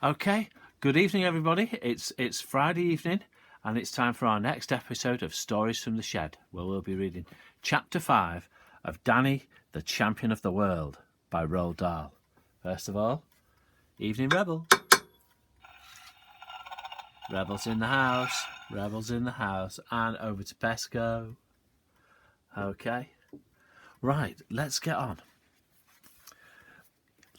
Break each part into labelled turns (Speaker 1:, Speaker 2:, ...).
Speaker 1: Okay, good evening, everybody. It's Friday evening, and it's time for our next episode of Stories from the Shed, where we'll be reading Chapter 5 of Danny, the Champion of the World by Roald Dahl. First of all, evening rebel. Rebels in the house, rebels in the house, and over to Pesco. Okay, right, let's get on.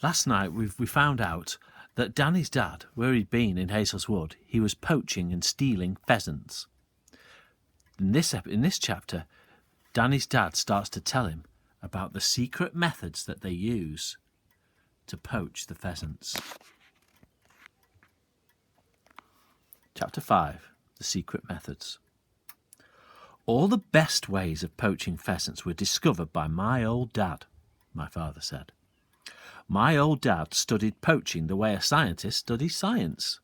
Speaker 1: Last night we found out that Danny's dad, where he'd been in Hazel's Wood, he was poaching and stealing pheasants. In this chapter, Danny's dad starts to tell him about the secret methods that they use to poach the pheasants. Chapter 5, The Secret Methods. All the best ways of poaching pheasants were discovered by my old dad, my father said. My old dad studied poaching the way a scientist studies science.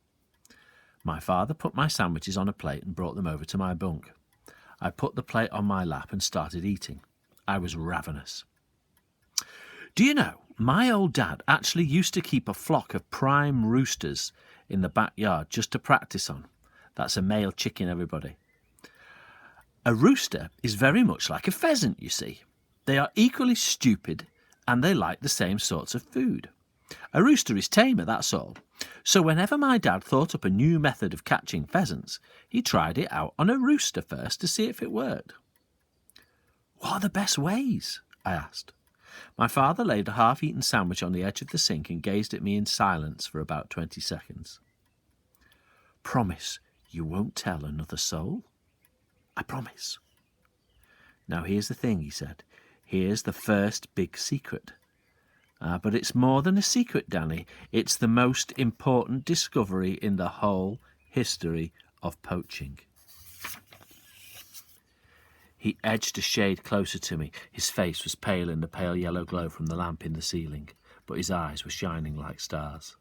Speaker 1: My father put my sandwiches on a plate and brought them over to my bunk. I put the plate on my lap and started eating. I was ravenous. Do you know, my old dad actually used to keep a flock of prime roosters in the backyard just to practice on. That's a male chicken, everybody. A rooster is very much like a pheasant, you see. They are equally stupid and they like the same sorts of food. A rooster is tamer, that's all. So whenever my dad thought up a new method of catching pheasants, he tried it out on a rooster first to see if it worked. What are the best ways? I asked. My father laid a half-eaten sandwich on the edge of the sink and gazed at me in silence for about 20 seconds. Promise you won't tell another soul? I promise. Now here's the thing, he said. Here's the first big secret. But it's more than a secret, Danny. It's the most important discovery in the whole history of poaching. He edged a shade closer to me. His face was pale in the pale yellow glow from the lamp in the ceiling, but his eyes were shining like stars.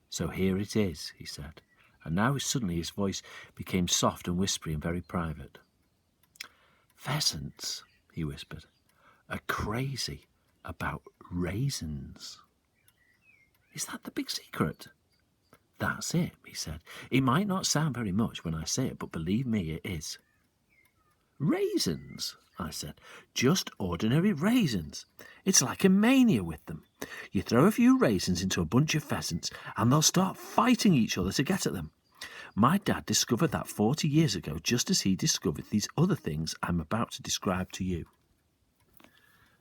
Speaker 1: So here it is, he said, and now suddenly his voice became soft and whispery and very private. Pheasants, he whispered, are crazy about raisins. Is that the big secret? That's it, he said. It might not sound very much when I say it, but believe me, it is. Raisins, I said. Just ordinary raisins. It's like a mania with them. You throw a few raisins into a bunch of pheasants and they'll start fighting each other to get at them. My dad discovered that 40 years ago, just as he discovered these other things I'm about to describe to you.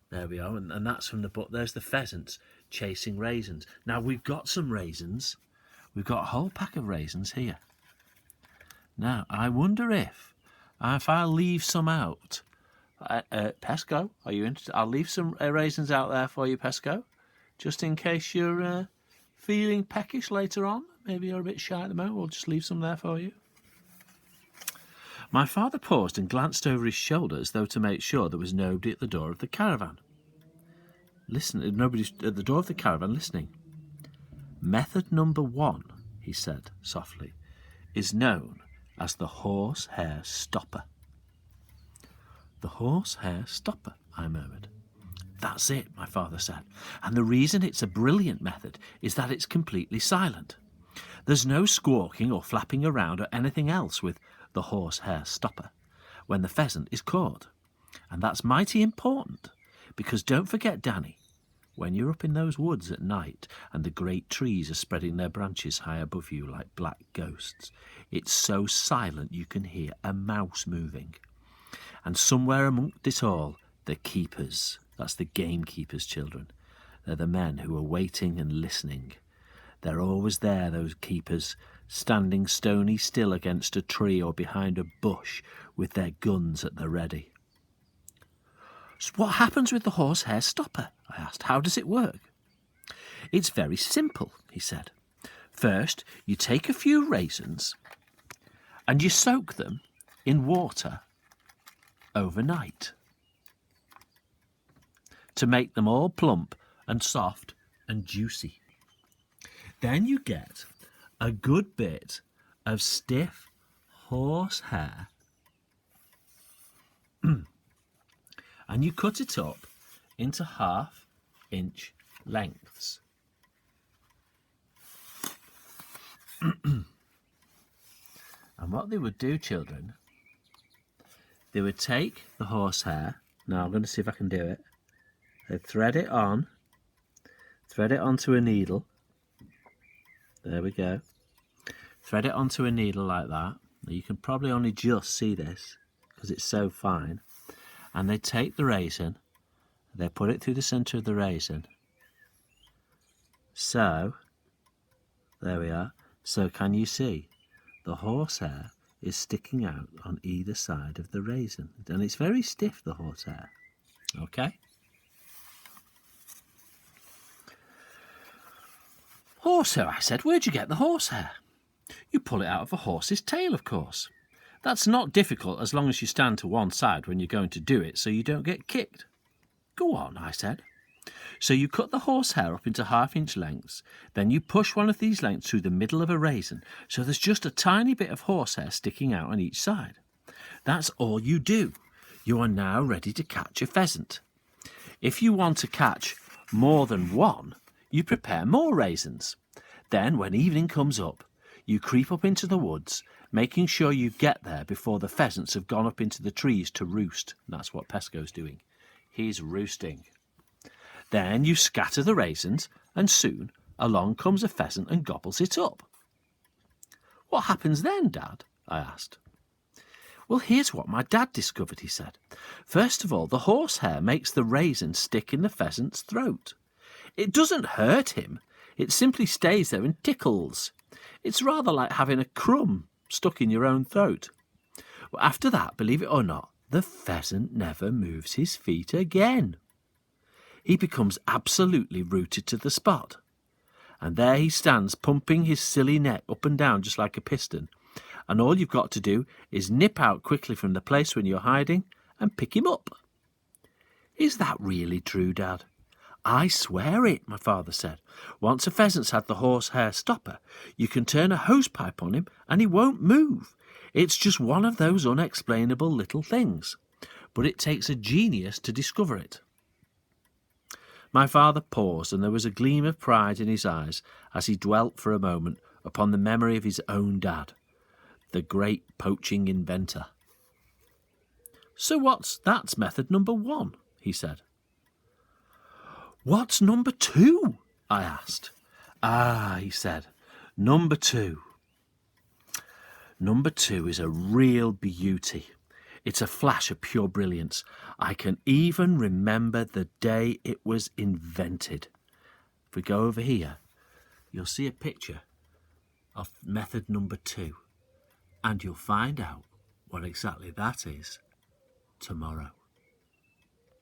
Speaker 1: There we are, and that's from the book. There's the pheasants chasing raisins. Now, we've got some raisins. We've got a whole pack of raisins here. Now, I wonder if I'll leave some out. Pesco, are you interested? I'll leave some raisins out there for you, Pesco, just in case you're feeling peckish later on. Maybe you're a bit shy at the moment. We'll just leave some there for you. My father paused and glanced over his shoulder as though to make sure there was nobody at the door of the caravan. Nobody's at the door of the caravan listening. Method number 1, he said softly, is known as the horse hair stopper. The horse hair stopper, I murmured. That's it, my father said. And the reason it's a brilliant method is that it's completely silent. There's no squawking or flapping around or anything else with the horse hair stopper when the pheasant is caught. And that's mighty important, because don't forget, Danny, when you're up in those woods at night and the great trees are spreading their branches high above you like black ghosts, it's so silent you can hear a mouse moving. And somewhere amongst it all, the keepers, that's the gamekeepers' children, they're the men who are waiting and listening. They're always there, those keepers, standing stony still against a tree or behind a bush with their guns at the ready. So what happens with the horse hair stopper? I asked. How does it work? It's very simple, he said. First, you take a few raisins and you soak them in water overnight to make them all plump and soft and juicy. Then you get a good bit of stiff horse hair and you cut it up into 1/2 inch lengths. And what they would do, children, they would take the horsehair. Now I'm going to see if I can do it. They'd thread it onto a needle. There we go. Thread it onto a needle like that. You can probably only just see this because it's so fine. And they take the raisin, they put it through the centre of the raisin. So, there we are. So can you see? The horsehair is sticking out on either side of the raisin. And it's very stiff, the horsehair. Okay? Horsehair, I said. Where'd you get the horsehair? You pull it out of a horse's tail, of course. That's not difficult as long as you stand to one side when you're going to do it so you don't get kicked. Go on, I said. So you cut the horsehair up into half-inch lengths, then you push one of these lengths through the middle of a raisin so there's just a tiny bit of horsehair sticking out on each side. That's all you do. You are now ready to catch a pheasant. If you want to catch more than one, you prepare more raisins. Then, when evening comes up, you creep up into the woods, making sure you get there before the pheasants have gone up into the trees to roost. That's what Pesco's doing. He's roosting. Then you scatter the raisins, and soon along comes a pheasant and gobbles it up. What happens then, Dad? I asked. Well, here's what my dad discovered, he said. First of all, the horsehair makes the raisin stick in the pheasant's throat. It doesn't hurt him. It simply stays there and tickles. It's rather like having a crumb stuck in your own throat. Well, after that, believe it or not, the pheasant never moves his feet again. He becomes absolutely rooted to the spot. And there he stands, pumping his silly neck up and down just like a piston. And all you've got to do is nip out quickly from the place when you're hiding and pick him up. Is that really true, Dad? I swear it, my father said. Once a pheasant's had the horse hair stopper, you can turn a hosepipe on him and he won't move. It's just one of those unexplainable little things. But it takes a genius to discover it. My father paused, and there was a gleam of pride in his eyes as he dwelt for a moment upon the memory of his own dad, the great poaching inventor. So that's method number 1, he said. What's number 2? I asked. He said, number 2. Number 2 is a real beauty. It's a flash of pure brilliance. I can even remember the day it was invented. If we go over here, you'll see a picture of method number 2, and you'll find out what exactly that is tomorrow.